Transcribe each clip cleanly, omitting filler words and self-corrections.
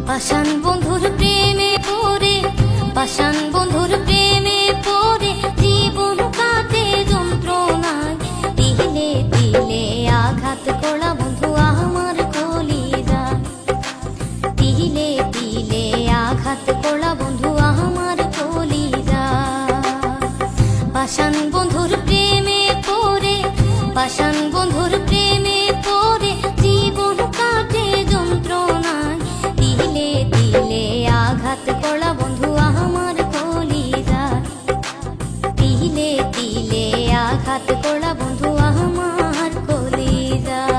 পাষাণ বন্ধুর প্রেমে পড়ে, পাষাণ বন্ধুর প্রেমে পড়ে জীবন কাটে যন্ত্রণায়। তিলে তিলে আঘাত করা বন্ধু আমার কলিজায়, তিলে তিলে আঘাত করা বন্ধু আমার কলিজায়। পাষাণ বন্ধুর প্রেমে পড়ে, পাষাণ বন্ধুর প্রেমে পড়ে জীবন কাটে যন্ত্রণায়। তিলে তিলে আঘাত করা বন্ধু আমার কলিজায়, তিলে তিলে আঘাত করা বন্ধু আমার কলিজায়।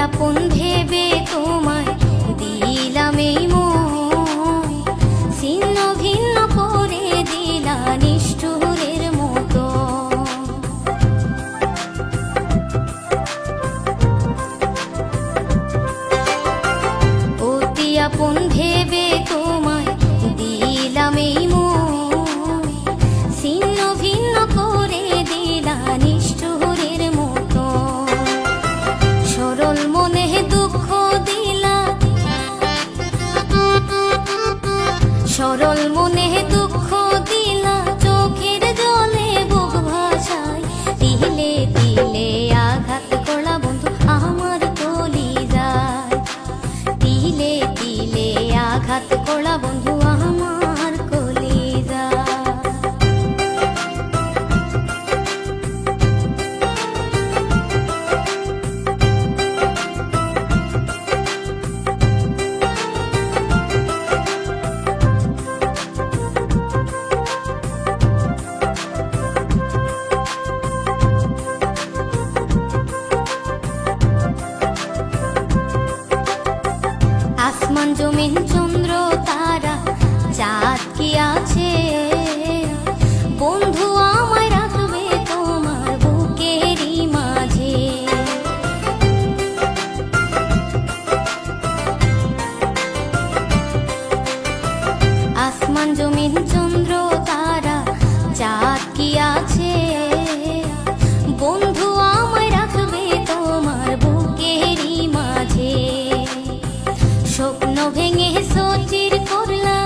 আপন ভেবে তোমায় দিলাম এই মন, ছিন্ন ভিন্ন করে দিলা নিষ্ঠুরের মতো। অতি আপন ভেবে তোমায় দিলাম এই মন, ছিন্ন ভিন্ন করে দিলা নিষ্ঠুরের মতো। সরল মনে দুঃখ দিলা, সরল মনে দুঃখ দিলা চোখের জলে বুক ভাসায়। তিলে তিলে আঘাত করা বন্ধু আমার কলিজায়, তিলে তিলে আঘাত করা বন্ধু আমার কলিজায়। আসমান জমিন চন্দ্র তারা চাঁদ কি আছে, বন্ধু আমায় রাখবে তোমার বুকেরই মাঝে। আসমান জমিন চন্দ্র তারা চাঁদ কি আছে, বন্ধু আমায় রাখবে তোমার বুকেরই মাঝে। স্বপ্ন ভেঙে সচির করলা,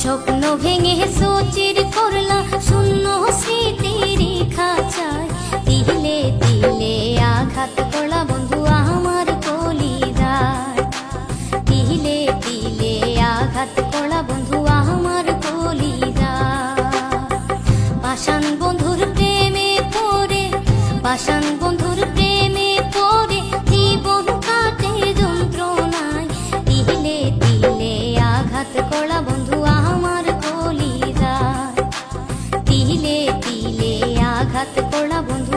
স্বপ্ন ভেঙে সচির করলা শূন্য স্মৃতির খাঁচায়। তিলে তিলে আঘাত করা বন্ধু আমার কলিজায়, তিলে তিলে আঘাত করা বন্ধু আমার কলিজায়। পাষাণ বন্ধুর প্রেমে পড়ে, পাষাণ বন্ধুর প্রেমে পড়ে জীবন কাটে যন্ত্রণায়। তিলে তিলে আঘাত করা বন্ধু আমার কলিজায়, তিলে তিলে আঘাত করা বন্ধু